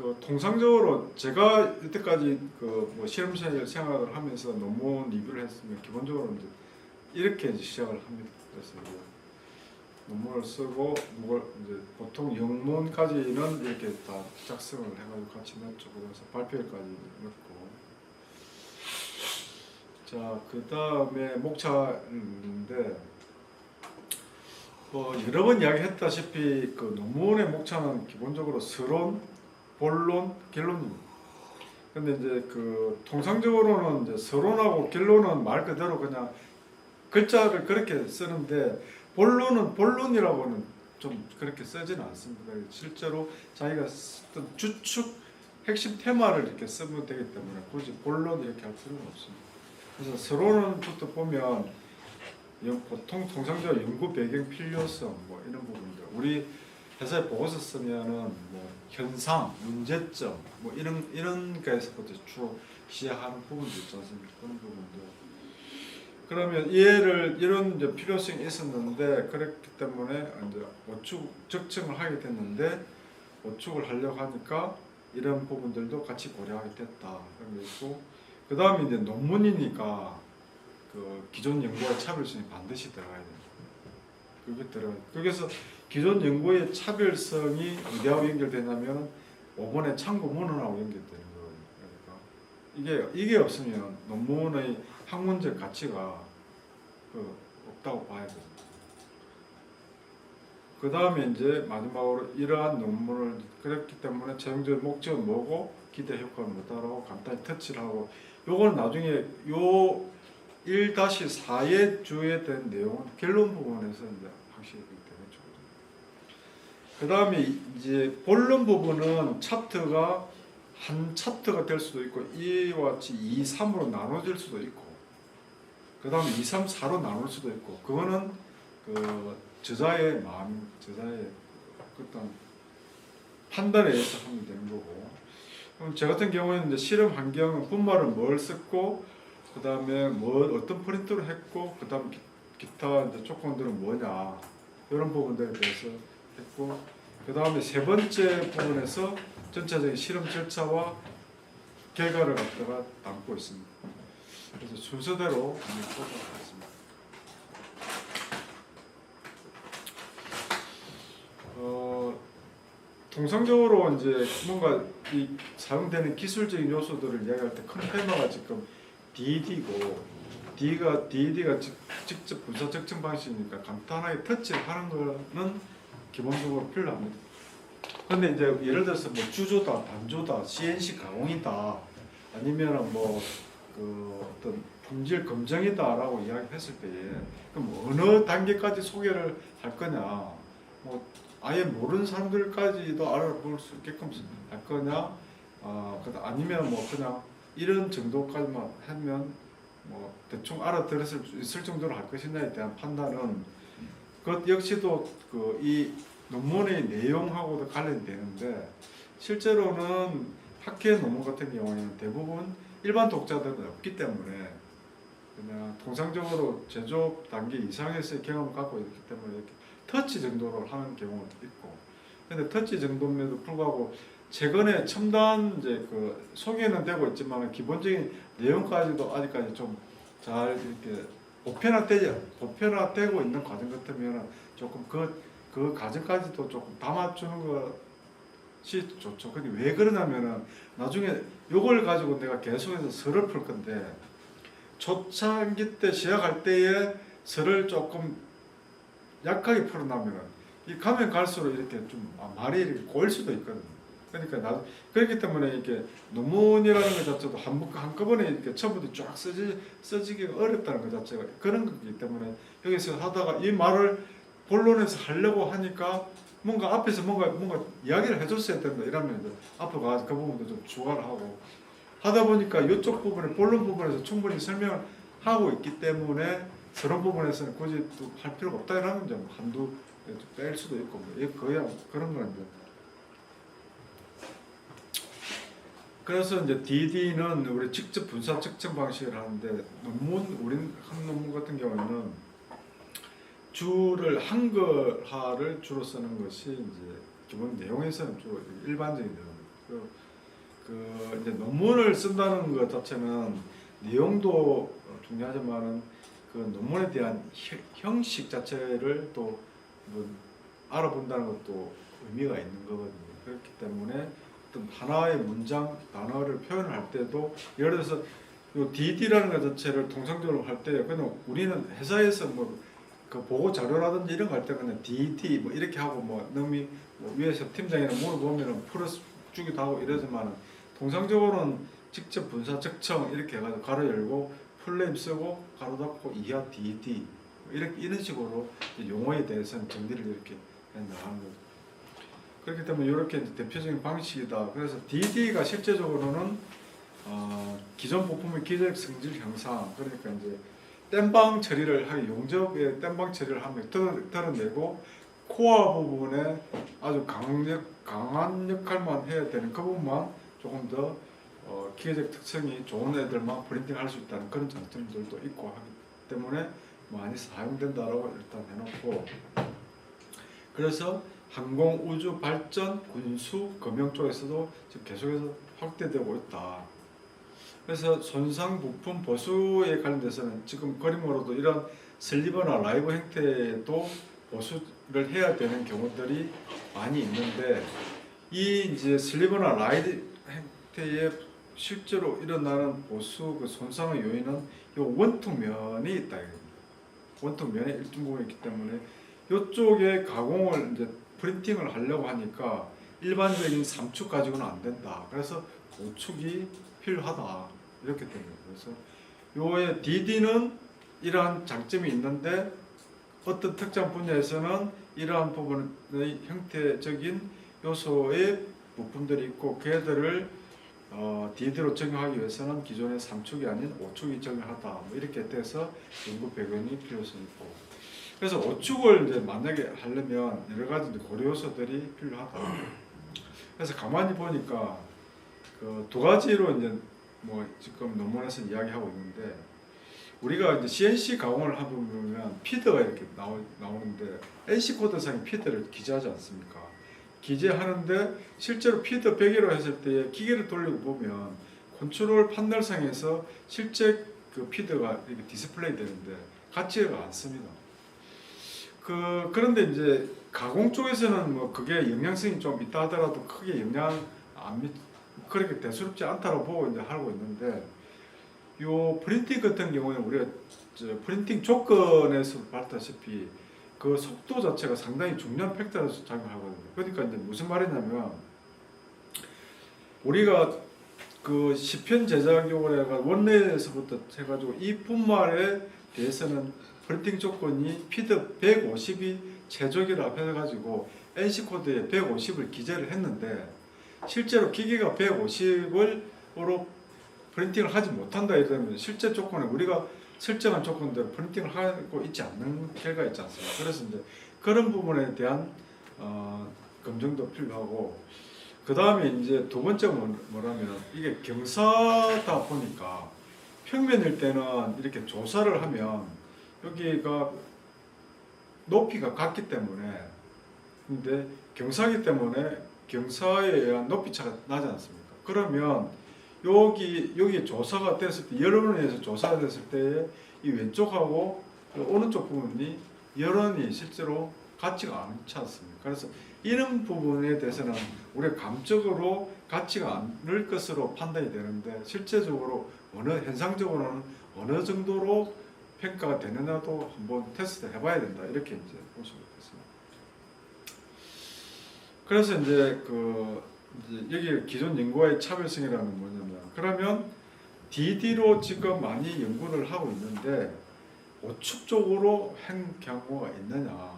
그 통상적으로 제가 이때까지 그 뭐 실험실 생활을 하면서 논문 리뷰를 했으면 기본적으로 이제 이렇게 이제 시작을 합니다. 그래서 이제 논문을 쓰고 뭐 이제 보통 영문까지는 이렇게 다 작성을 해가지고 같이 넣죠. 그래서 발표회까지 넣고. 자, 그 다음에 목차인데 뭐 여러 번 이야기했다시피 그 논문의 목차는 기본적으로 서론, 본론, 결론입니다. 근데 이제 그 통상적으로는 이제 서론하고 결론은 말 그대로 그냥 글자를 그렇게 쓰는데 본론은 본론이라고는 좀 그렇게 쓰지는 않습니다. 실제로 자기가 쓰던 주축 핵심 테마를 이렇게 쓰면 되기 때문에 굳이 본론 이렇게 할 필요는 없습니다. 그래서 서론부터 보면 보통 통상적으로 연구 배경 필요성 뭐 이런 부분들 우리 회사에 보고서 쓰면은 뭐 현상, 문제점 뭐 이런 거에서부터 주로 시작하는 부분도 있지 않습니까? 그런 부분도. 그러면 이런 이제 필요성이 있었는데 그랬기 때문에 이제 오축 적정을 하게 됐는데 오축을 하려고 하니까 이런 부분들도 같이 고려하게 됐다 그런 게 있고 그 다음에 이제 논문이니까 그 기존 연구와 차별성이 반드시 들어가야 됩니다. 그게 들어가요. 그래서 기존 연구의 차별성이 어디하고 연결되냐면 5번의 참고문헌하고 연결되는 거예요. 그러니까 이게 없으면 논문의 학문적 가치가 없다고 봐야 됩니다. 그 다음에 이제 마지막으로 이러한 논문을 그랬기 때문에 최종적인 목적은 뭐고 기대 효과는 뭐다라고 간단히 터치를 하고 요건 나중에 요 1-4에 주에 된 내용은 결론 부분에서 이제 확실히 되겠죠. 그 다음에 이제 본론 부분은 챕터가 한 챕터가 될 수도 있고 이와 같이 2, 3으로 나눠질 수도 있고 그 다음에 2, 3, 4로 나눌 수도 있고 그거는 그 저자의 마음, 저자의 어떤 판단에 의해서 하면 되는 거고 그럼 저 같은 경우에는 이제 실험 환경은 분말은 뭘 썼고 그 다음에 어떤 프린트를 했고 그 다음 기타 이제 조건들은 뭐냐 이런 부분들에 대해서 했고 그 다음에 세 번째 부분에서 전체적인 실험 절차와 결과를 갖다가 담고 있습니다. 그래서 순서대로 보도록 하겠습니다. 통상적으로 이제 뭔가 이 사용되는 기술적인 요소들을 이야기할 때 큰 테마가 지금 DD고 DD가 직접 분사 적정 방식이니까 간단하게 터치를 하는 거는 기본적으로 필요합니다. 근데 이제 예를 들어서 뭐 주조다, 단조다, CNC 가공이다, 아니면 뭐 그 어떤 품질 검증이다라고 이야기했을 때에 그럼 어느 단계까지 소개를 할 거냐, 뭐 아예 모르는 사람들까지도 알아볼 수 있게끔 할 거냐, 아니면 뭐 그냥 이런 정도까지만 하면 뭐 대충 알아들었을 수 있을 정도로 할 것이냐에 대한 판단은 그것 역시도 그 이 논문의 내용하고도 관련되는데 실제로는 학회 논문 같은 경우에는 대부분 일반 독자들은 없기 때문에 그냥 통상적으로 제조업 단계 이상에서의 경험을 갖고 있기 때문에 이렇게 터치 정도로 하는 경우도 있고 근데 터치 정도임에도 불구하고 최근에 첨단 이제 그 소개는 되고 있지만 기본적인 내용까지도 아직까지 좀 잘 이렇게 보편화되고 있는 과정 같으면 조금 그 과정까지도 조금 담아주는 것이 좋죠. 근데 왜 그러냐면은 나중에 요걸 가지고 내가 계속해서 설을 풀 건데 초창기 때 시작할 때에 설을 조금 약하게 풀어나면은 이 가면 갈수록 이렇게 좀 말이 이렇게 꼬일 수도 있거든요. 그러니까 그렇기 때문에 이렇게 논문이라는 것 자체도 한꺼번에 이렇게 처음부터 쫙 써지기가 어렵다는 것 자체가 그런 거기 때문에 여기서 하다가 이 말을 본론에서 하려고 하니까 뭔가 앞에서 뭔가 이야기를 해줬어야 된다 이러면 앞에 가서 그 부분도 좀 추가를 하고 하다 보니까 이쪽 부분에 본론 부분에서 충분히 설명을 하고 있기 때문에 서론 부분에서는 굳이 또 할 필요가 없다 이러면 좀 한두 뺄 수도 있고 뭐 거의 그런 건데. 그래서 이제 DD는 우리 직접 분사 측정 방식을 하는데 우린 한 논문 같은 경우에는 주를 한글화를 주로 쓰는 것이 이제 기본 내용에서는 주로 일반적인 내용입니다. 이제 논문을 쓴다는 것 자체는 내용도 중요하지만은 그 논문에 대한 형식 자체를 또뭐 알아본다는 것도 의미가 있는 거거든요. 그렇기 때문에 어떤 하나의 문장, 단어를 표현할 때도 예를 들어서 요 DD라는 것 자체를 통상적으로 할 때 그냥 우리는 회사에서 그 보고 자료라든지 이런 거 할 때 그냥 DD 뭐 이렇게 하고 뭐 넘이 뭐 위에서 팀장이나 물어보면은 풀어서 주기도 하고 이러지만은 통상적으로는 직접 분사 적청 이렇게 해가지고 가로 열고 풀네임 쓰고 가로 닫고 이하 DD 이렇게 이런 식으로 용어에 대해서는 정리를 이렇게 해 나가는 거죠. 그렇기 때문에 이렇게 이제 대표적인 방식이다. 그래서 DD가 실제적으로는 기존 부품의 기적 성질 향상, 그러니까 이제 땜방 처리를 하기 용접에 땜방 처리를 하면 드러내고 코어 부분에 아주 강한 역할만 해야 되는 그 부분만 조금 더 기계적 특성이 좋은 애들만 프린팅할 수 있다는 그런 장점들도 있고 하기 때문에 많이 사용된다라고 일단 해놓고, 그래서 항공, 우주, 발전, 군수, 금융 쪽에서도 지금 계속해서 확대되고 있다. 그래서 손상 부품 보수에 관련돼서는 지금 그림으로도 이런 슬리버나 라이브 형태도 보수를 해야 되는 경우들이 많이 있는데, 이 이제 슬리버나 라이브 형태에 실제로 일어나는 보수 그 손상의 요인은 이 원통면이 있다. 원통면에 일정 부분이 있기 때문에 이쪽에 가공을 이제 프린팅을 하려고 하니까 일반적인 3축 가지고는 안 된다. 그래서 5축이 필요하다. 이렇게 됩니다. 그래서 요의 DD는 이러한 장점이 있는데 어떤 특정 분야에서는 이러한 부분의 형태적인 요소의 부품들이 있고 걔들을 DD로 적용하기 위해서는 기존의 3축이 아닌 5축이 적용하다. 뭐 이렇게 돼서 연구 배경이 필요성이 있고, 그래서 5축을 이제 만약에 하려면 여러 가지 고려 요소들이 필요하다. 그래서 가만히 보니까 그 두 가지로 이제 뭐 지금 논문에서 이야기하고 있는데, 우리가 이제 CNC 가공을 해보면 피드가 이렇게 나오는데 NC 코드상에 피드를 기재하지 않습니까? 기재하는데 실제로 피드 100이라고 했을 때 기계를 돌리고 보면 컨트롤 판넬상에서 실제 그 피드가 이렇게 디스플레이 되는데 같지가 않습니다. 그런데 이제 가공 쪽에서는 뭐 그게 영향성이 좀 있다 하더라도 크게 영향 그렇게 대수롭지 않다고 보고 이제 하고 있는데, 요 프린팅 같은 경우는 우리가 프린팅 조건에서 봤다시피 그 속도 자체가 상당히 중요한 팩터로 작용하거든요. 그러니까 이제 무슨 말이냐면, 우리가 그 시편 제작용을 해가 원래에서부터 해가지고 이 분말에 대해서는 프린팅 조건이 피드 150이 최적이라 해가지고 NC 코드에 150을 기재를 했는데, 실제로 기계가 150으로 프린팅을 하지 못한다 이러면 실제 조건에 우리가 설정한 조건대로 프린팅을 하고 있지 않는 결과가 있지 않습니까? 그래서 이제 그런 부분에 대한 검증도 필요하고, 그 다음에 이제 두 번째가 뭐라면, 이게 경사다 보니까 평면일 때는 이렇게 조사를 하면 여기가 높이가 같기 때문에, 근데 경사기 때문에 경사에 의한 높이 차가 나지 않습니까? 그러면 여기 조사가 됐을 때, 열원에 의해서 조사가 됐을 때 이 왼쪽하고 오른쪽 부분이 열원이 실제로 같지가 않지 않습니까? 그래서 이런 부분에 대해서는 우리가 감적으로 같지가 않을 것으로 판단이 되는데, 실제적으로 현상적으로는 어느 정도로 평가가 되느냐도 한번 테스트 해봐야 된다. 이렇게 이제 볼 수가 있습니다. 그래서 이제 여기 기존 연구와의 차별성이라는 뭐냐면, 그러면 DD로 지금 많이 연구를 하고 있는데 5축 쪽으로 한 경우가 있느냐,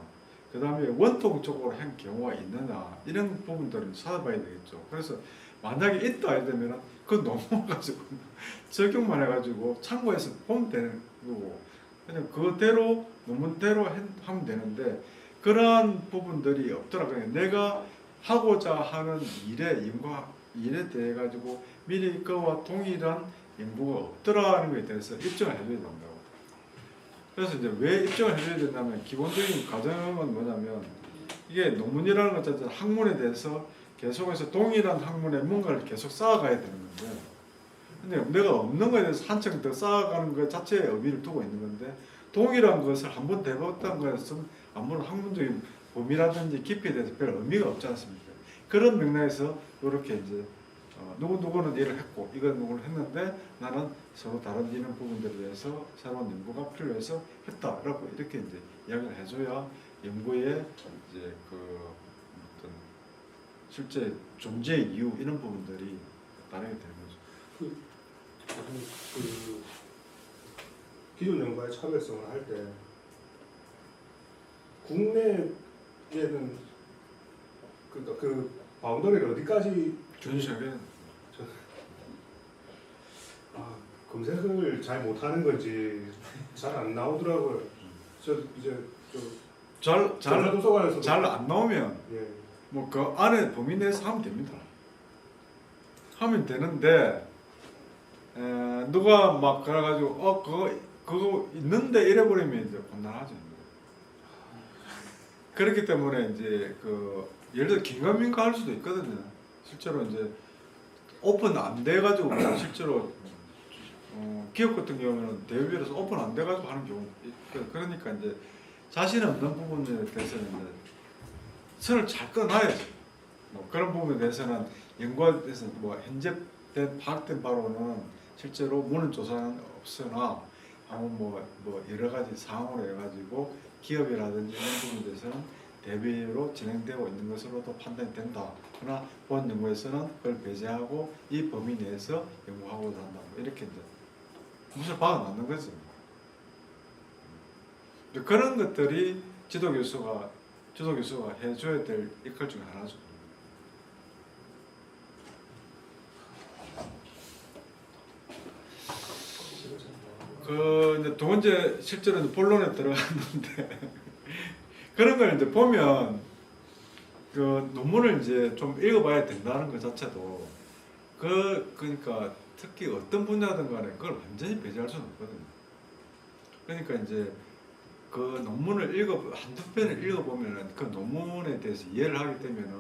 그 다음에 원통 쪽으로 한 경우가 있느냐, 이런 부분들을 찾아봐야 되겠죠. 그래서 만약에 있다 이러면 그 넘어가지고 적용만 해가지고 참고해서 보면 되는 거고, 그냥 그대로 논문대로 하면 되는데, 그러한 부분들이 없더라. 그냥 내가 하고자 하는 일에 대해 가지고 미리 그와 동일한 연구가 없더라는 것에 대해서 입증을 해줘야 된다고. 그래서 이제 왜 입증을 해줘야 된다면, 기본적인 과정은 뭐냐면, 이게 논문이라는 것 자체는 학문에 대해서 계속해서 동일한 학문의 뭔가를 계속 쌓아가야 되는 건데, 근데 내가 없는 거에 대해서 한층 더 쌓아가는 것 자체에 의미를 두고 있는 건데, 동일한 것을 한번 대봤던 것은 아무런 학문적인 범위라든지 깊이에 대해서 별 의미가 없지 않습니까? 그런 맥락에서 이렇게 이제 누구는 일을 했고 이건 누구는 했는데 나는 서로 다른 이런 부분들에 대해서 새로운 연구가 필요해서 했다라고 이렇게 이제 이야기를 해줘야 연구의 이제 그 어떤 실제 존재 이유 이런 부분들이 다르게 되는 거죠. 그 기존 연구와의 차별성을 할 때 국내에는 그러니까 그 바운더리를 어디까지 준수하게 검색을 잘 못하는 건지 잘 안 나오더라고요. 저 이제 도서관에서 잘 안 나오면 예. 뭐 그 안에 범위 내에서 하면 됩니다. 하면 되는데 누가 막 그래가지고 그거 있는데 이래버리면 이제 곤란하죠. 그렇기 때문에 이제 그 예를 들어 긴가민가 할 수도 있거든요. 실제로 이제 오픈 안 돼가지고 실제로 기업 같은 경우는 대외비로서 오픈 안 돼가지고 하는 경우 그러니까 이제 자신 없는 부분에 대해서는 이제 선을 잘 끊어야지. 뭐 그런 부분에 대해서는 연구에 대해서 뭐 현재 파악된 바로는 실제로 문헌 조사는 없으나 뭐 여러 가지 상황으로 해가지고 기업이라든지 이런 부분에 대해서는 대비로 진행되고 있는 것으로도 판단이 된다. 그러나 본 연구에서는 그걸 배제하고 이 범위 내에서 연구하고자 한다. 뭐 이렇게 이제 무엇을 박아놓는 거죠. 그런 것들이 지도교수가 해줘야 될 역할 중에 하나죠. 그 이제 두 번째 실제로 이제 본론에 들어갔는데 그런 걸 이제 보면 그 논문을 이제 좀 읽어봐야 된다는 것 자체도 그러니까 특히 어떤 분야든 간에 그걸 완전히 배제할 수는 없거든요. 그러니까 이제 그 논문을 한두 편을 읽어보면은 그 논문에 대해서 이해를 하게 되면은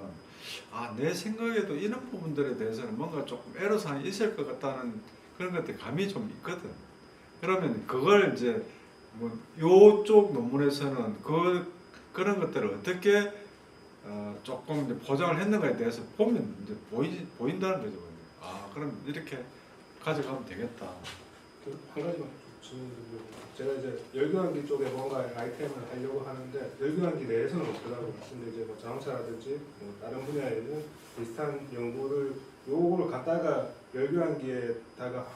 내 생각에도 이런 부분들에 대해서는 뭔가 조금 애로사항이 있을 것 같다는 그런 것들 감이 좀 있거든. 그러면 그걸 이제 뭐 요쪽 논문에서는 그런 것들을 어떻게 조금 이제 포장을 했는가에 대해서 보면 이제 보인다는 거죠. 그럼 이렇게 가져가면 되겠다. 한 가지만 질문드리면 제가 이제 열교환기 쪽에 뭔가 아이템을 하려고 하는데 열교환기 내에서는 없더라고요. 근데 이제 뭐 자동차라든지 뭐 다른 분야에는 비슷한 연구를 요거를 갖다가 열교환기에다가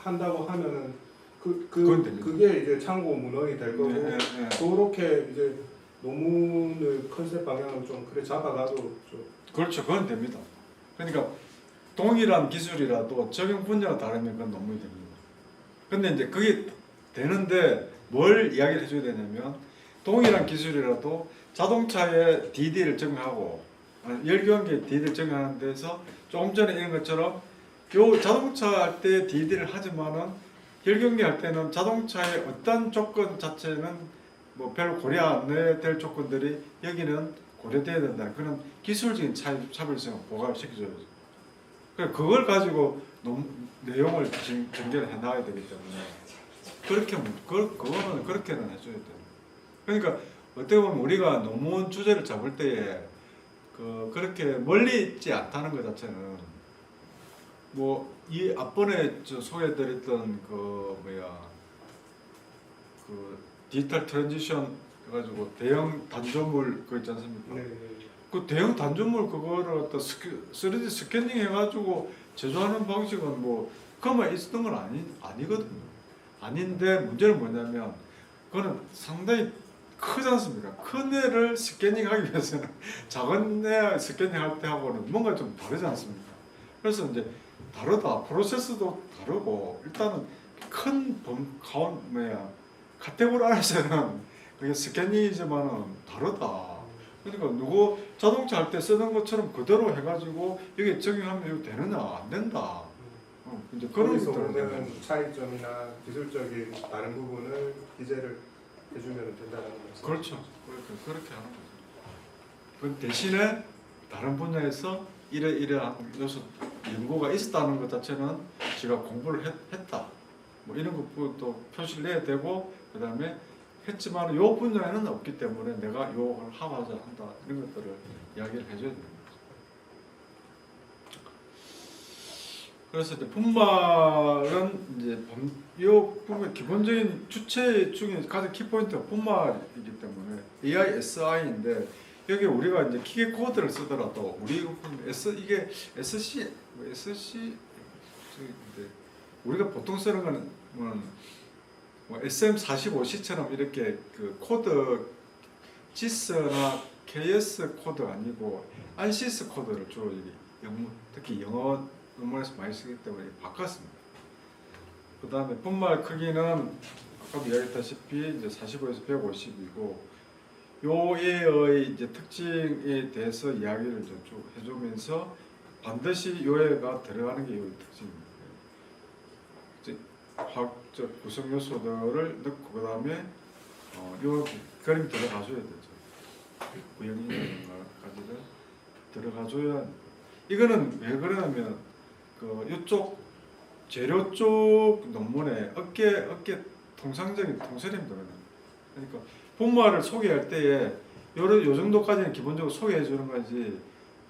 한다고 하면은 그게 이제 참고 문헌이 될 거고 그렇게 이제 논문의 컨셉 방향을 좀 그래 잡아가도 좀 그렇죠. 그건 됩니다. 그러니까 동일한 기술이라도 적용 분야가 다르면 그건 논문이 됩니다. 근데 이제 그게 되는데 뭘 이야기를 해줘야 되냐면 동일한 기술이라도 자동차에 DD를 적용하고 열교환기에 DD를 적용하는 데서 조금 전에 이런 것처럼 요 자동차 할 때 DD를 하지만은 열교환기 할 때는 자동차의 어떤 조건 자체는 뭐 별로 고려 안 해야 될 조건들이 여기는 고려돼야 된다는 그런 기술적인 차별성을 부각시켜줘야죠. 그걸 가지고 내용을 전개를 해 나가야 되기 때문에 그거는 그렇게는 해줘야 돼요. 그러니까 어떻게 보면 우리가 논문 주제를 잡을 때에 그렇게 멀리 있지 않다는 것 자체는 뭐 이 앞번에 소개해드렸던 그 디지털 트랜지션 해가지고 대형 단조물 그거 있지 않습니까? 네. 그 대형 단조물 그거를 갖다 3D 스캐닝 해가지고 제조하는 방식은 뭐 그만 있었던 건 아니거든요. 아닌데 문제는 뭐냐면 그거는 상당히 크지 않습니까? 큰 애를 스캐닝하기 위해서는 작은 애 스캐닝할 때 하고는 뭔가 좀 다르지 않습니까? 그래서 이제 다르다. 프로세스도 다르고 일단은 큰 카테고리 안에서는 그게 스캐닝이지만은 다르다. 그러니까 자동차 할 때 쓰는 것처럼 그대로 해가지고 여기 적용하면 이거 되느냐 안 된다. 이제 그런 것들은 차이점이나 기술적인 다른 부분을 기재를 해주면 된다는 거죠. 그렇죠. 그렇게 하는 거죠. 그 대신에 다른 분야에서 이러한 요소 연구가 있었다는 것 자체는 제가 공부를 했다. 뭐 이런 것도 표시를 내야 되고 그다음에 했지만 요 분야에는 없기 때문에 내가 요걸 하고자 한다 이런 것들을 이야기를 해줘야 됩니다. 그래서 이제 분말은 이제 요 분말 기본적인 주체 중에 가장 키포인트가 분말이기 때문에 AISI인데 여기 우리가 이제 기계 코드를 쓰더라도 우리 이게 SC 우리가 보통 쓰는 거는 뭐 SM45C처럼 이렇게 그 코드 GIS나 KS 코드 아니고 ANSYS 코드를 주로 특히 영어 논문에서 많이 쓰기 때문에 바꿨습니다. 그 다음에 분말 크기는 아까도 이야기했다시피 이제 45에서 150이고 요애의 이제 특징에 대해서 이야기를 쭉 해주면서 반드시 요애가 들어가는 게 요의 특징입니다. 이제 화학적 구성 요소들을 넣고 그 다음에 요 그림 들어가줘야 되죠. 구형이라든가까지를 들어가줘야. 이거는 왜 그러냐면 이쪽 재료 쪽 논문에 어깨 통상적인 통설입니다. 그러니까 분말을 소개할 때에 요 정도까지는 기본적으로 소개해 주는 거지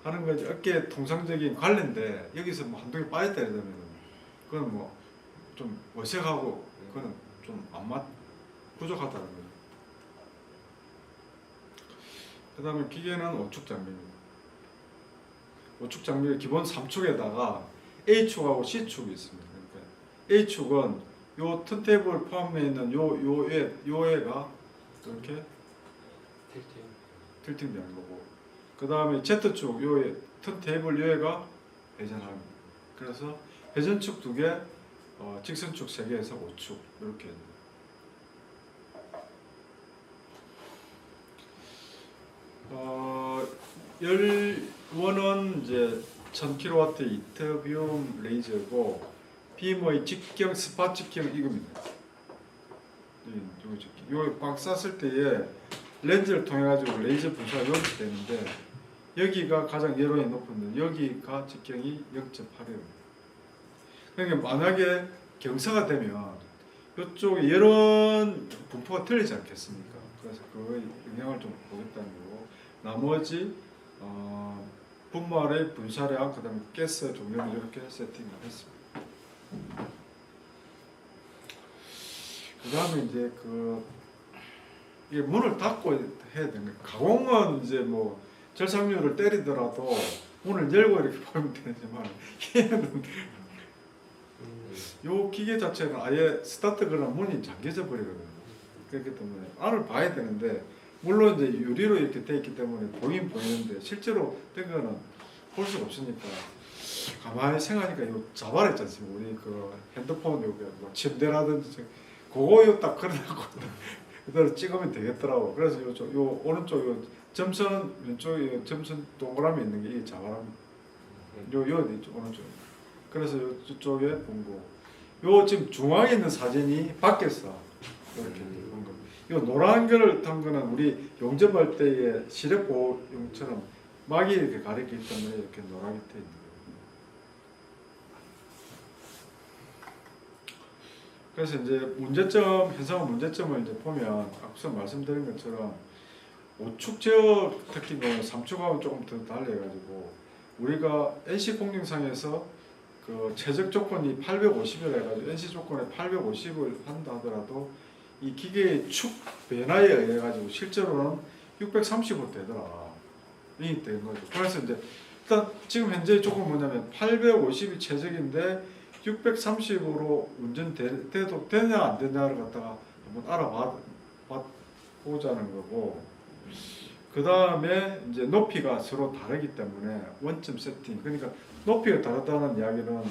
하는 거지 어깨 통상적인 관련데 여기서 뭐 한두 개 빠졌다 이러면 그건 뭐 좀 어색하고 그거는 좀 안 부족하다는 거죠. 그 다음에 기계는 오축 장비입니다. 오축 장비의 기본 3축에다가 A축하고 C축이 있습니다. 그러니까 A축은 요 턴테이블 포함되어 있는 요애가 이렇게 틸팅되는 거고 그 다음에 Z축 요애 턴테이블 요애가 회전합니다. 그래서 회전축 2개, 직선축 3개에서 5축 이렇게 열원은 이제 1000kW 이터비움 레이저고 빔의 직경 스팟 직경 이겁니다. 요 꽉 쐈을 때에 렌즈를 통해 가지고 레이저 분사가 여기 되는데 여기가 가장 여론이 높은데 여기가 직경이 0.8이에요. 그러니까 만약에 경사가 되면 이쪽 여론 분포가 틀리지 않겠습니까? 그래서 그 영향을 좀 보겠다는 거고 나머지 분말의 분사량 그다음에 가스 종류를 이렇게 세팅을 했습니다. 그다음에 이제 이게 문을 닫고 해야 되는 거예요. 가공은 이제 뭐 절삭률을 때리더라도 문을 열고 이렇게 보면 되지만 얘는 요 기계 자체는 아예 스타트 그러면 문이 잠겨져 버리거든요. 그렇기 때문에 안을 봐야 되는데 물론 이제 유리로 이렇게 돼 있기 때문에 보이는데 실제로 된 거는 볼 수가 없으니까 가만히 생각하니까 요 자발 있지 않습니까? 우리 그 핸드폰 요게 뭐 침대라든지 그거 딱 걸어놓고 그대로 찍으면 되겠더라고. 그래서 요 오른쪽 요 점선 왼쪽에 점선 동그라미 있는 게 이게 자발합니다. 요 오른쪽. 그래서 이쪽에 본 거. 요 지금 중앙에 있는 사진이 밖에서 이렇게 본 거. 요 노란 거를 탄 거는 우리 용접할 때의 시력보용처럼 막이 이렇게 가리기 때문에 이렇게 노랗게 돼 있는 거예요. 그래서 이제 현상의 문제점을 이제 보면 앞서 말씀드린 것처럼 5축 제어 특히 뭐 3축하고 조금 더 달라가지고 우리가 NC 공정상에서 그 최적 조건이 850이라 해가지고 NC 조건에 850을 한다 하더라도 이 기계의 축 변화에 의해 가지고 실제로는 630으로 되더라. 이 된 거죠. 그래서 이제 일단 지금 현재 조건 뭐냐면 850이 최적인데 630으로 운전돼도 되냐 안 되냐를 갖다가 한번 알아보자는 거고 그 다음에 이제 높이가 서로 다르기 때문에 원점 세팅 그러니까 높이가 다르다는 이야기는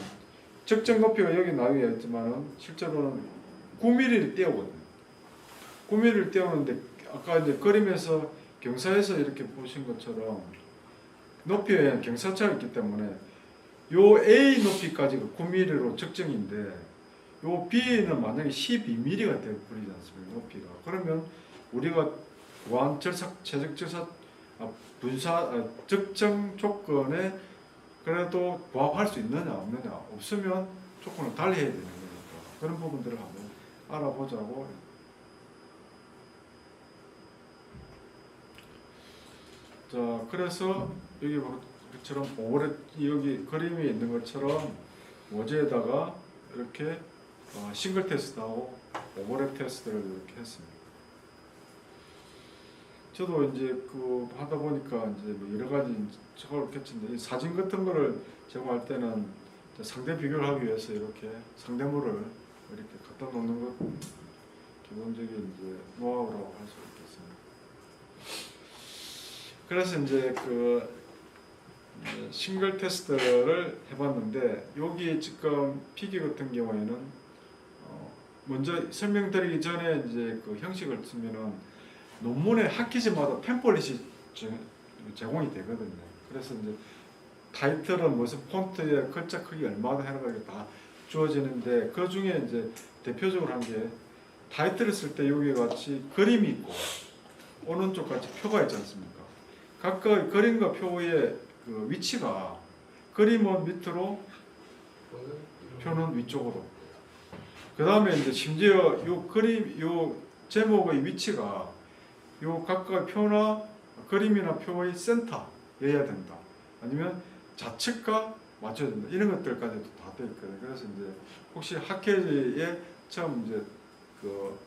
적정 높이가 여기 나와 있지만은 실제로는 9mm를 띄우거든요. 9mm를 띄우는데 아까 이제 그림에서 경사에서 이렇게 보신 것처럼 높이에 의한 경사차가 있기 때문에 요 A 높이까지가 9mm로 적정인데 요 B는 만약에 12mm가 되어버리지 않습니까? 높이가. 그러면 우리가 구한 최적 적정 조건에 그래도 부합할 수 있느냐 없느냐, 없으면 조건을 달리 해야 되는 거니까 그런 부분들을 한번 알아보자고. 자, 그래서 여기 것처럼 오버랩, 여기 그림이 있는 것처럼 모재에다가 이렇게 싱글 테스트하고 오버랩 테스트를 이렇게 했습니다. 저도 이제 그 하다 보니까 이제 뭐 여러 가지 저걸 겠는데, 사진 같은 거를 제공할 때는 상대 비교를 하기 위해서 이렇게 상대물을 이렇게 갖다 놓는 것 기본적인 이제 노하우라고 할 수 있겠습니다. 그래서 이제 그 싱글 테스트를 해봤는데, 여기 지금 피기 같은 경우에는 먼저 설명드리기 전에 이제 그 형식을 쓰면은 논문의 학기지마다 템플릿이 제공이 되거든요. 그래서 이제 타이틀은 무슨 폰트에 글자 크기 얼마나 해라고 다 주어지는데, 그 중에 이제 대표적으로 한 게 타이틀을 쓸 때 여기 같이 그림이 있고 오른쪽 같이 표가 있지 않습니까? 각각 그림과 표의 그 위치가, 그림은 밑으로 표는 위쪽으로. 그 다음에 이제 심지어 요 그림, 요 제목의 위치가 요 각각 표나 그림이나 표의 센터여야 된다. 아니면 좌측과 맞춰야 된다. 이런 것들까지도 다 되어 있거든요. 그래서 이제 혹시 학회지에 처음 이제 그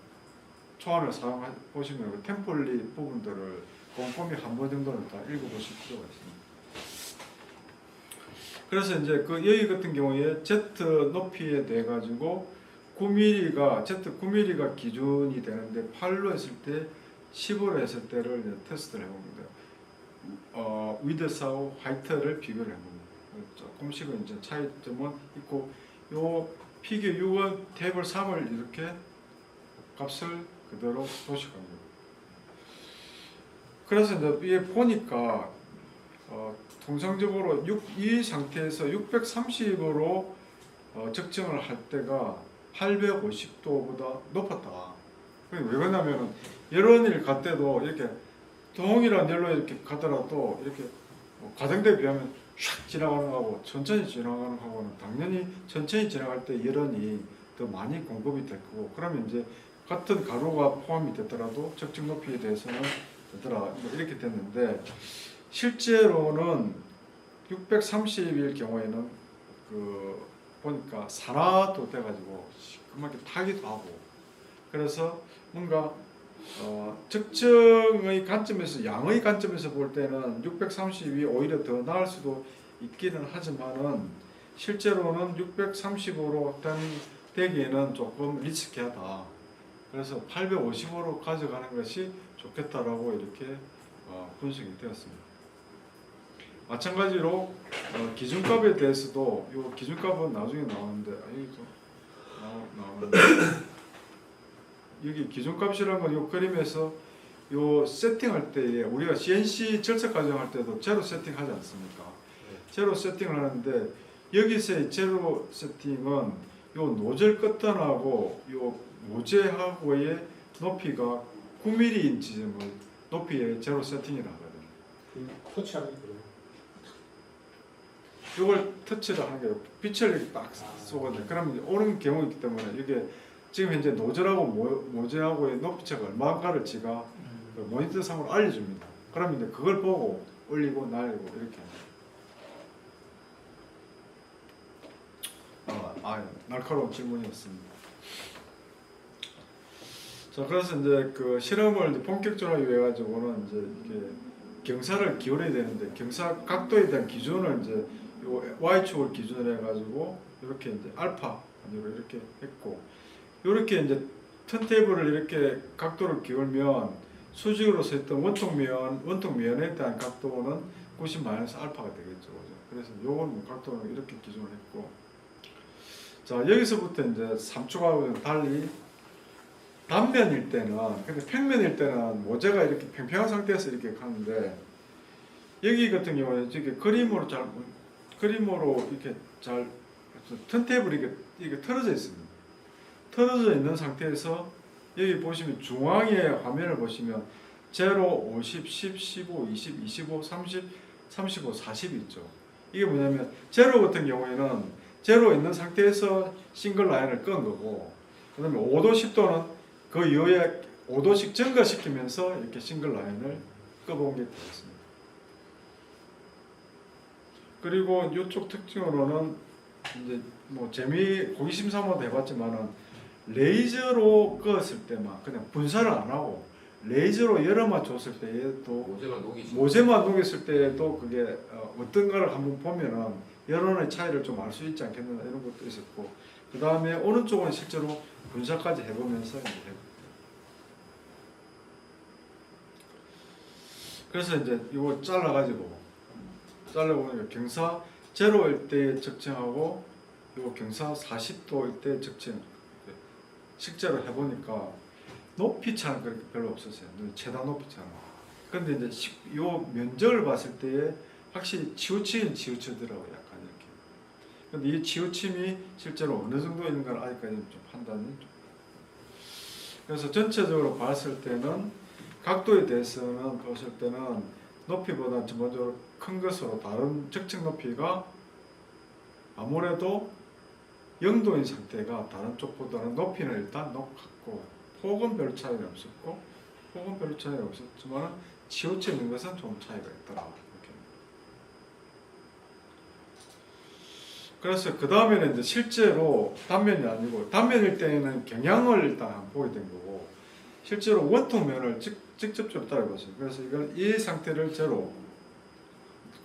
초안을 사용해 보시면 그 템플릿 부분들을 꼼꼼히 한 번 정도는 다 읽어보실 필요가 있습니다. 그래서 이제 그 여기 같은 경우에 Z 높이에 대 가지고 9mm가 Z 9mm가 기준이 되는데 8로 했을 때 10으로 했을 때를 이제 테스트를 해봅니다. 위드하고 하이트를 비교를 해봅니다. 조금씩은 이제 차이점은 있고, 요 피규어 6은 테이블 3을 이렇게 값을 그대로 도식합니다. 그래서 이제 이게 보니까 통상적으로 이 상태에서 630으로 측정을 할 때가 850도보다 높았다. 왜 그러냐면은 여론일 갈 때도 이렇게 동일한 연로 이렇게 가더라도 이렇게 가정대에 비하면 샥 지나가는 거하고 천천히 지나가는 거하고는 당연히 천천히 지나갈 때 여론이 더 많이 공급이 될 거고, 그러면 이제 같은 가로가 포함이 됐더라도 적정 높이에 대해서는 되더라, 뭐 이렇게 됐는데, 실제로는 630일 경우에는 그 보니까 산화도 돼가지고 시커멓게 타기도 하고, 그래서 뭔가 적정의 관점에서, 양의 관점에서 볼 때는 630이 오히려 더 나을 수도 있기는 하지만은 실제로는 630으로 되기에는 조금 리스키하다. 그래서 850으로 가져가는 것이 좋겠다라고 이렇게 분석이 되었습니다. 마찬가지로 기준값에 대해서도, 이 기준값은 나중에 나오는데, 여기도 나오는데 여기 기준값이라는 건 이 그림에서 요 세팅할 때에 우리가 CNC 절삭 과정할 때도 제로 세팅하지 않습니까? 제로 세팅을 하는데, 여기서의 제로 세팅은 요 노즐 끝단하고 요 모재하고의 높이가 9mm인 지점을 높이에 제로 세팅이라 하거든요. 터치하는 거예요. 이걸 터치를 하는 게 빛을 딱 쏘거든요. 그러면 오는 경우이기 때문에 이게 지금 현재 노즐하고 모재하고의 높이차가 얼마인가를 제가 모니터상으로 알려줍니다. 그러면 이제 그걸 보고 올리고 날리고 이렇게 합니다. 날카로운 질문이었습니다. 자, 그래서 이제 그 실험을 이제 본격적으로 하기 위해 가지고는 이제 이렇게 경사를 기울여야 되는데, 경사 각도에 대한 기준을 이제 요 Y축을 기준으로 해가지고 이렇게 이제 알파 단위로 이렇게 했고, 이렇게 이제 턴테이블을 이렇게 각도를 기울면 수직으로 서 있던 원통면에 대한 각도는 90-알파가 되겠죠. 그래서 요건 각도는 이렇게 기준을 했고, 자, 여기서부터 이제 3축하고는 달리 단면일 때는, 근데 평면일 때는 모재가 이렇게 평평한 상태에서 이렇게 가는데, 여기 같은 경우에 이렇게 그림으로 이렇게 잘 턴테이블이 이게 틀어져 있습니다. 틀어져 있는 상태에서 여기 보시면 중앙에 화면을 보시면 0, 50, 10, 15, 20, 25, 30, 35, 40 있죠. 이게 뭐냐면 제로 같은 경우에는 제로 있는 상태에서 싱글 라인을 끈 거고, 그다음에 5도 10도는 그 이후에 5도씩 증가시키면서 이렇게 싱글 라인을 끄본 게 되겠습니다. 그리고 이쪽 특징으로는 이제 뭐 호기심 삼아도 해봤지만은 레이저로 껐을 때만 그냥 분사를 안 하고 레이저로 열어만 줬을 때에도 모재만 녹였을 때에도 그게 어떤가를 한번 보면은 여론의 차이를 좀 알 수 있지 않겠느냐 이런 것도 있었고, 그 다음에 오른쪽은 실제로 분사까지 해보면서 이제 그래서 이제 이거 잘라보니까 경사 제로일 때 측정하고 이거 경사 40도일 때 측정 실제로 해보니까 높이 차는 그렇게 별로 없었어요. 최단 높이 차는. 근데 이제 요 면적을 봤을 때에 확실히 치우치긴 치우치더라고요. 약간 이렇게. 근데 이 치우침이 실제로 어느 정도 있는가는 아직까지는 좀 판단이 좀. 그래서 전체적으로 봤을 때는 각도에 대해서는 봤을 때는 높이보다 전반적으로 큰 것으로 다른 측정 높이가 아무래도 0도인 상태가 다른 쪽보다는 높이는 일단 높았고 폭은 별 차이는 없었고 폭은 별 차이는 없었지만 치우치는 것은 좀 차이가 있더라. 이렇게. 그래서 그 다음에는 이제 실제로 단면이 아니고 단면일 때는 경향을 일단 보게 된 거고 실제로 원통면을 직접적으로 따라해봤어요. 그래서 이걸 이 상태를 제로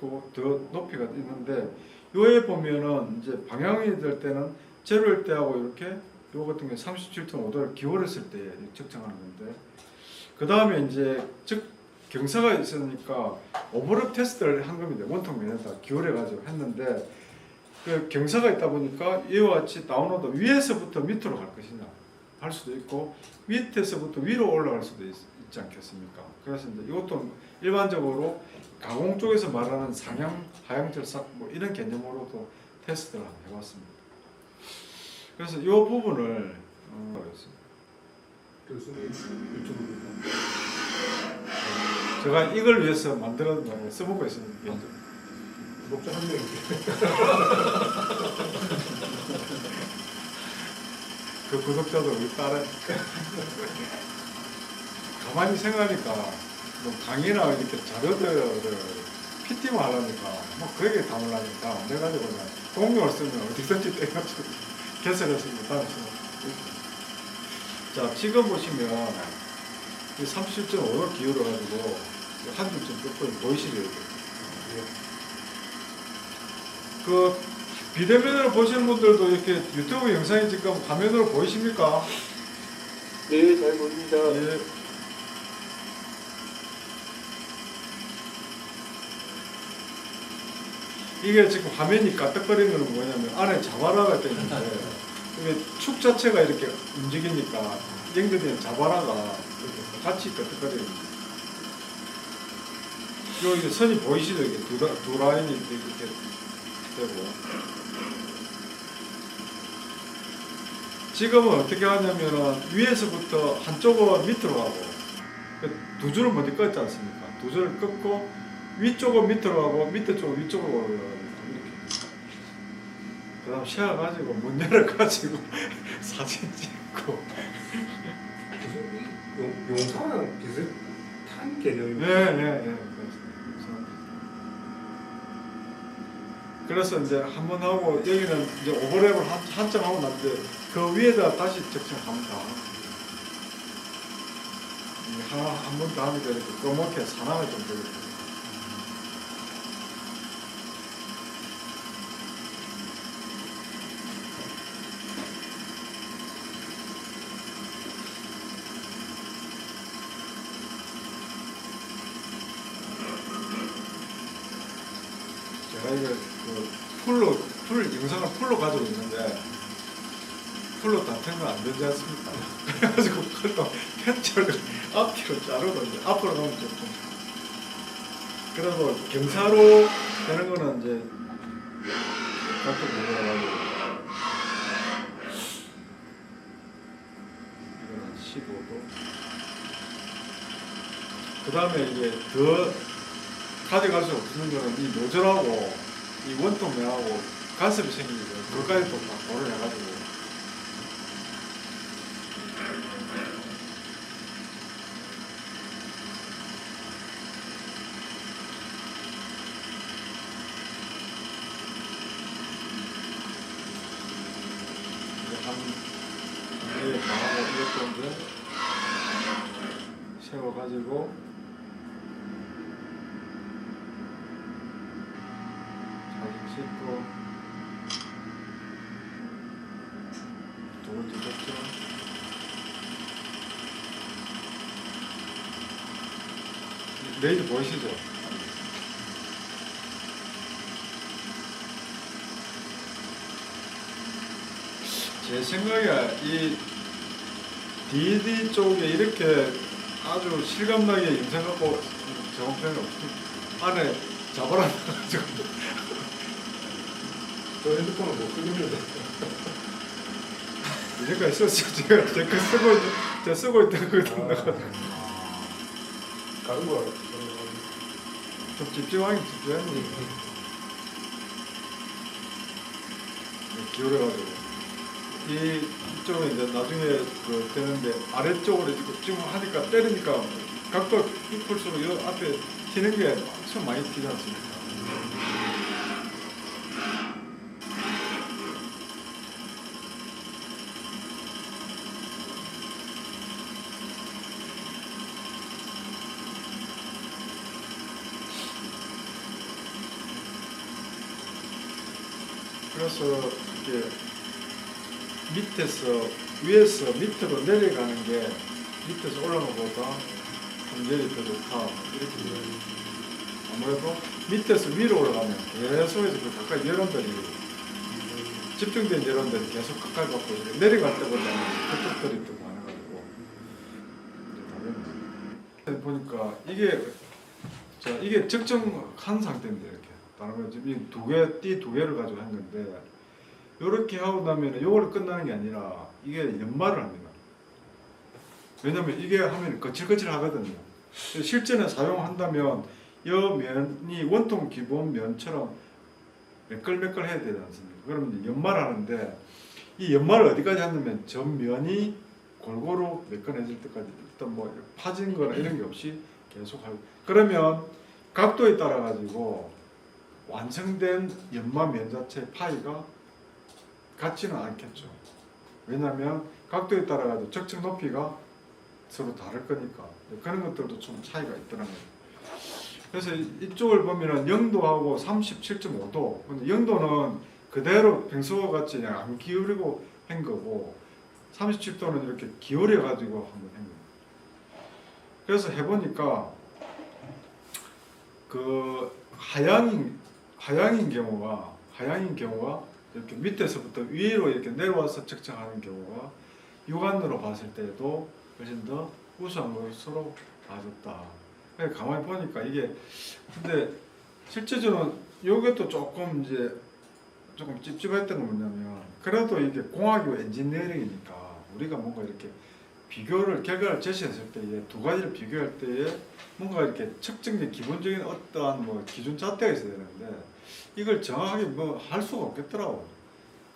더 높이가 있는데 요에 보면은 이제 방향이 될 때는 제로일 때하고 이렇게 요 같은 경우 37.5도를 기울였을 때 측정하는 건데 그 다음에 이제 경사가 있으니까 오버랩 테스트를 한 겁니다. 원통면에다 기울여 가지고 했는데 그 경사가 있다 보니까 이와 같이 다운로드 위에서부터 밑으로 갈 것이냐 할 수도 있고 밑에서부터 위로 올라갈 수도 있지 않겠습니까? 그래서 이제 이것도 일반적으로 가공 쪽에서 말하는 상향, 하향 절삭 뭐 이런 개념으로도 테스트를 한번 해봤습니다. 그래서 이 부분을 교수님 유튜브입니다. 제가 이걸 위해서 만들어 써보고 있습니다. 목적 한 명인데. 그 구독자도 우리 딸은 가만히 생각하니까 뭐 강의나 이렇게 자료들 PT만 하려니까 뭐 그렇게 담으려니까 안 돼가지고 그냥 공룡을 쓰면 어디든지 떼가지고 개설해서 못하면서. 자 지금 보시면 37.5를 기울여가지고 한 줄쯤 뜯고 보이시죠? 그 비대면으로 보시는 분들도 이렇게 유튜브 영상이 지금 화면으로 보이십니까? 네, 잘 보입니다. 예. 이게 지금 화면이 까뜩거리는 건 뭐냐면 안에 자바라가 있는데 이게 축 자체가 이렇게 움직이니까 연결된 자바라가 같이 까뜩거리는 거예요. 여기 선이 보이시죠? 이게 두 라인이 이렇게 되고 지금은 어떻게 하냐면은 위에서부터 한쪽은 밑으로 가고 두 줄은 먼저 껐지 않습니까? 두 줄을 껐고 위쪽은 밑으로 가고 밑에 쪽은 위쪽으로 올라가고 이렇게. 그 다음 쉬어가지고 문 열어가지고 사진 찍고. 용사랑 비슷한 개념입니다. 네. 그래서 이제 한번 하고 여기는 이제 오버랩을 한점 하고 났는데 그 위에다 다시 적정하면 다 하나 한 번 더 하니까 이렇게 검게 산화가 좀 되거든요. 제가 이거 풀 영상을 풀로 가지고 있는데 풀로 다 틀면 안 되지 않습니까? 그래가지고 그걸로 캡처를 앞뒤로 자르고 이제 앞으로 가면 좀 그래서 경사로 되는 거는 이제 각도 보여가지고 이거는 15도 그 다음에 이게 더 가져갈 수 없는 거는 이 노즐하고 이 원통면하고 간섭이 생기죠. 그까지 또 보를 해가지고 이제 방하고 이것도 이제 세워가지고 사진 찍고 두 번째 접점 레이저 보이시죠? 제 생각에 이 DD 쪽에 이렇게 아주 실감나게 영상 갖고 작업장이 없습니다. 안에 자바라가지고 저 핸드폰은 못 쓰겠는데. 이제까지 썼어요. 제가 쓰고 있다고 나가지고 다른 거 좀 집중하긴 집중하니 기울여가지고 이쪽은 이제 나중에 그 되는데 아래쪽으로 지금 하니까 때리니까 각도 이쁠수록 이 앞에 튀는 게 엄청 많이 튀지 않습니까? 그래서 이렇게 밑에서 위에서 밑으로 내려가는 게 밑에서 올라가는 것보다 관절이 더 좋다 이렇게 이야기해요. 아무래도 밑에서 위로 올라가면 계속해서 그 가까이 여론들이 집중된 여론들이 계속 가까이 받고 이렇게 내려갈 때보다는 그쪽들이 더 많아가지고 이제 보니까 이게 적정한 상태인데 이렇게 다른 건 지금 띠 두 개를 가지고 한 건데 이렇게 하고 나면 이걸 끝나는 게 아니라 이게 연말을 합니다. 왜냐면 이게 하면 거칠거칠 하거든요. 실전에 사용한다면 이 면이 원통 기본 면처럼 매끌매끌 해야 되지 않습니까? 그러면 연말하는데 이 연말을 어디까지 하냐면 전면이 골고루 매끈해질 때까지 일단 뭐 파진 거나 이런 게 없이 계속 하고 그러면 각도에 따라 가지고 완성된 연마면 자체 파이가 같지는 않겠죠. 왜냐하면 각도에 따라 가지고 적정 높이가 서로 다를 거니까 그런 것들도 좀 차이가 있더라고요. 그래서 이쪽을 보면은 0도하고 37.5도. 근데 0도는 그대로 평소와 같이 그냥 안 기울이고 한 거고 37도는 이렇게 기울여 가지고 한번 한 거예요. 그래서 해보니까 그 하향인 경우가 이렇게 밑에서부터 위로 이렇게 내려와서 측정하는 경우가 육안으로 봤을 때도 훨씬 더 우수한 것으로 봐졌다. 가만히 보니까 이게 근데 실제적으로 이것도 조금 찝찝했던 건 뭐냐면 그래도 이게 공학이고 엔지니어링이니까 우리가 뭔가 이렇게 결과를 제시했을 때에 두 가지를 비교할 때에 뭔가 이렇게 측정된 기본적인 어떠한 뭐 기준 잣대가 있어야 되는데 이걸 정확하게 뭐 할 수가 없겠더라고.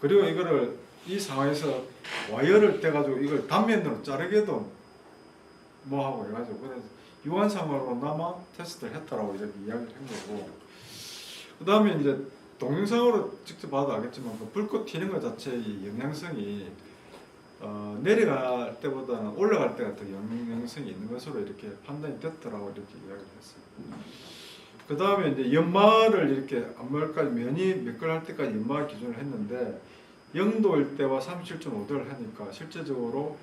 그리고 이거를 이 상황에서 와이어를 떼가지고 이걸 단면으로 자르게도 뭐 하고 해가지고 그래서 유한상으로나마 테스트를 했다라고 이렇게 이야기를 한 거고 그 다음에 이제 동영상으로 직접 봐도 알겠지만 그 불꽃 튀는 것 자체의 영향성이 내려갈 때보다는 올라갈 때가 더 영향성이 있는 것으로 이렇게 판단이 됐더라고 이렇게 이야기를 했어요. 그 다음에 이제 연마를 이렇게 앞면까지 면이 매끌할 때까지 연마 기준을 했는데 0도일 때와 37.5도를 하니까 실제적으로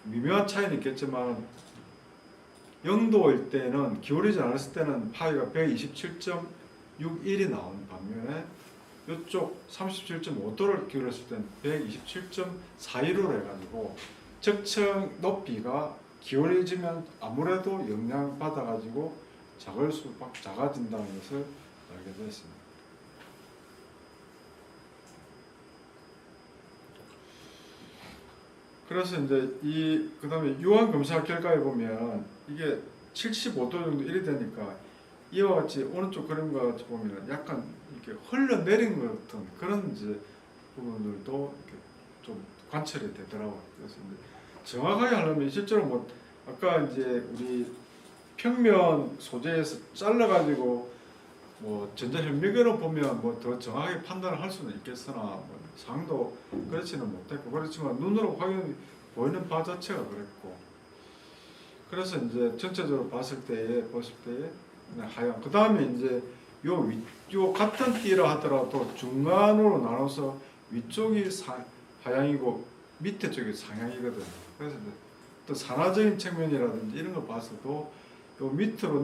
미묘한 차이는 있겠지만 0도일 때는 기울이지 않았을 때는 파이가 127.61이 나오는 반면에 이쪽 37.5도를 기울였을 때는 127.41로 해가지고 적정 높이가 기울어지면 아무래도 영향 받아가지고 작아진다는 것을 알게 되었습니다. 그래서 이제 그 다음에 유한 검사 결과에 보면 이게 75도 정도 이래 되니까 이와 같이 오른쪽 그림과 같이 보면 약간 이렇게 흘러내린 것 같은 그런 이제 부분들도 이렇게 좀 관찰이 되더라고요. 그래서 이제 정확하게 하려면 실제로 뭐 아까 이제 우리 평면 소재에서 잘라가지고 뭐 전자현미경으로 보면 뭐 더 정확하게 판단을 할 수는 있겠으나 뭐 상도 그렇지는 못했고 그렇지만 눈으로 확연히 보이는 바 자체가 그랬고 그래서 이제 전체적으로 봤을 때에 하얀 그 다음에 이제 요 같은 띠라 하더라도 중간으로 나눠서 위쪽이 하양이고 밑에 쪽이 상향이거든요. 그래서 이제 또 산화적인 측면이라든지 이런 거 봐서도 요 밑으로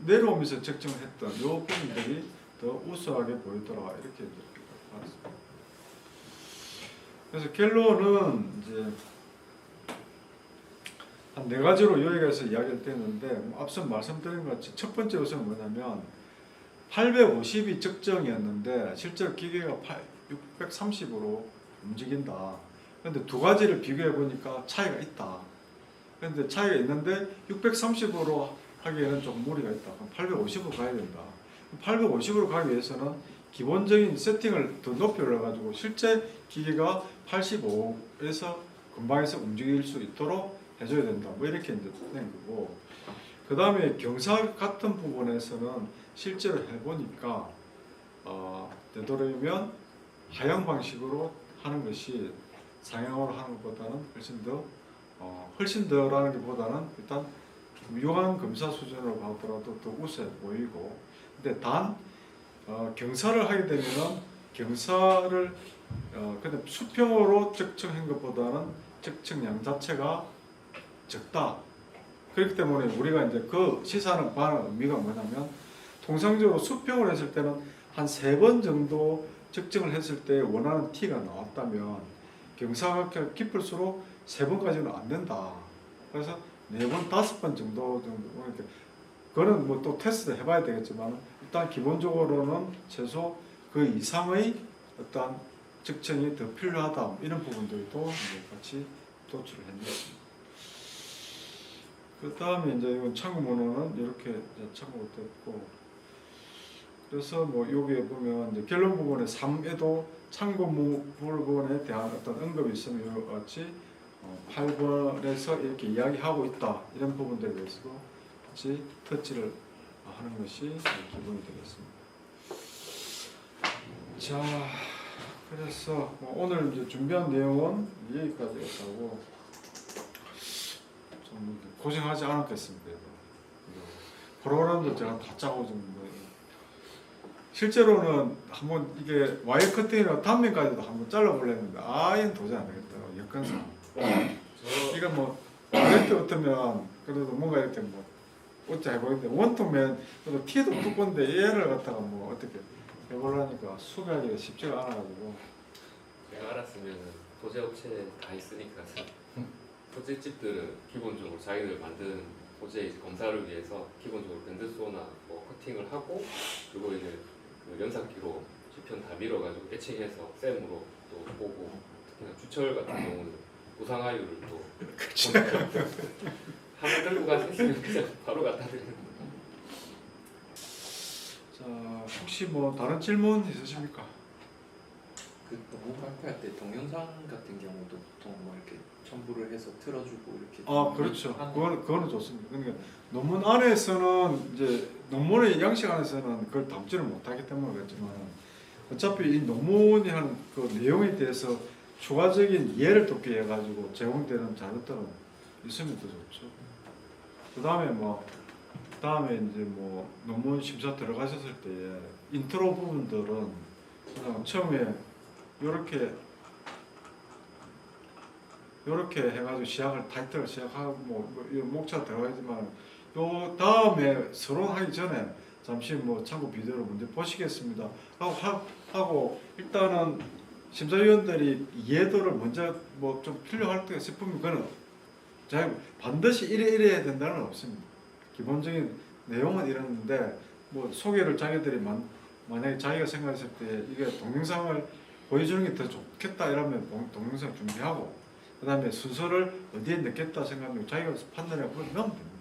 내려오면서 측정을 했던 요 부분들이 더 우수하게 보이더라 이렇게 이제 봤습니다. 그래서 결론은 이제 한 4가지로 여기에서 이야기를 했는데 뭐 앞서 말씀드린 것 같이 첫 번째 우선은 뭐냐면 850이 적정이었는데 실제로 기계가 630으로 움직인다. 그런데 두 가지를 비교해 보니까 차이가 있다. 그런데 차이가 있는데 630으로 하기에는 좀 무리가 있다. 그럼 850으로 가야 된다. 850으로 가기 위해서는 기본적인 세팅을 더 높이 올려가지고 실제 기계가 85에서 근방에서 움직일 수 있도록 해줘야 된다. 뭐 이렇게 이제 된 거고. 그 다음에 경사 같은 부분에서는 실제로 해보니까 되도록이면 하향 방식으로 하는 것이 상향으로 하는 것보다는 훨씬 더라는 것보다는 일단 유한 검사 수준으로 가더라도 더 우수해 보이고 근데 단 경사를 하게 되면은 경사를 근데 수평으로 측정한 것보다는 측정량 자체가 적다. 그렇기 때문에 우리가 이제 그 시사하는 바는 의미가 뭐냐면 통상적으로 수평을 했을 때는 한 3번 정도 측정을 했을 때 원하는 T가 나왔다면 경사가 깊을수록 3번까지는 안 된다. 그래서 4번, 5번 정도 그거는 뭐 또 테스트 해봐야 되겠지만 일단 기본적으로는 최소 그 이상의 어떤 측정이 더 필요하다 이런 부분들도 이제 같이 도출을 해냈습니다. 그 다음에 이제 이건 참고 문헌은 이렇게 참고가 됐고 그래서 뭐 여기에 보면 이제 결론 부분에 3에도 참고 부분에 대한 어떤 언급이 있으면 이와 같이 8번에서 이렇게 이야기하고 있다 이런 부분들에 대해서도 같이 터치를 하는 것이 기본이 되겠습니다. 자, 그래서 뭐 오늘 이제 준비한 내용은 여기까지였다고 좀 고생하지 않았겠습니다. 프로그램도 제가 다 짜고 좀 실제로는 한번 이게 와이어 커팅이랑 단면까지도 한번 잘라보려는데 아예 도저히 안 되겠더라고요. 여건상. 이거 뭐 이렇게 어떠면 그래도 뭔가 이렇게 뭐 어찌 해보겠는데 원통면 그래도 티도 두꺼운데 얘를 갖다가 뭐 어떻게 해보려니까 수비하기가 쉽지가 않아가지고 내가 알았으면 소재 업체 다 있으니까 소재집들은 기본적으로 자기들 만든 소재 검사를 위해서 기본적으로 밴드소나 뭐 커팅을 하고 그리고 이제 그 연삭기로 지편 다 밀어가지고 애칭해서 쌤으로 또 보고 특히나 주철 같은 경우는 우상하유를 또 하나 들고 가서 했으면 그냥 바로 갖다 드리는 거예요. 자 혹시 뭐 다른 질문 있으십니까? 그 너무 발표할 때 동영상 같은 경우도 보통 뭐 이렇게 첨부를 해서 틀어주고 이렇게 그렇죠. 그거는 좋습니다. 그러니까 논문 안에서는 이제 논문의 양식 안에서는 그걸 담지를 못하기 때문에 그렇지만 어차피 이 논문이 하는 그 내용에 대해서 추가적인 이해를 돕게 해가지고 제공되는 자료들은 있으면 더 좋죠. 그 다음에 이제 뭐 논문 심사 들어가셨을 때 인트로 부분들은 그냥 처음에 요렇게 해가지고 시작을 타이틀을 시작하고 뭐 목차 들어가지만 요 다음에 서론하기 전에 잠시 뭐 참고 비디오를 먼저 보시겠습니다 하고 일단은 심사위원들이 이해도를 먼저 뭐 좀 필요할 때가 싶으면 그는 반드시 이래 해야 된다는 건 없습니다. 기본적인 내용은 이랬는데 뭐 소개를 자기들이 만약에 자기가 생각했을 때 이게 동영상을 보여주는 게 더 좋겠다 이러면 동영상 준비하고 그 다음에 순서를 어디에 넣겠다 생각하면 자기가 판단해 보면 됩니다.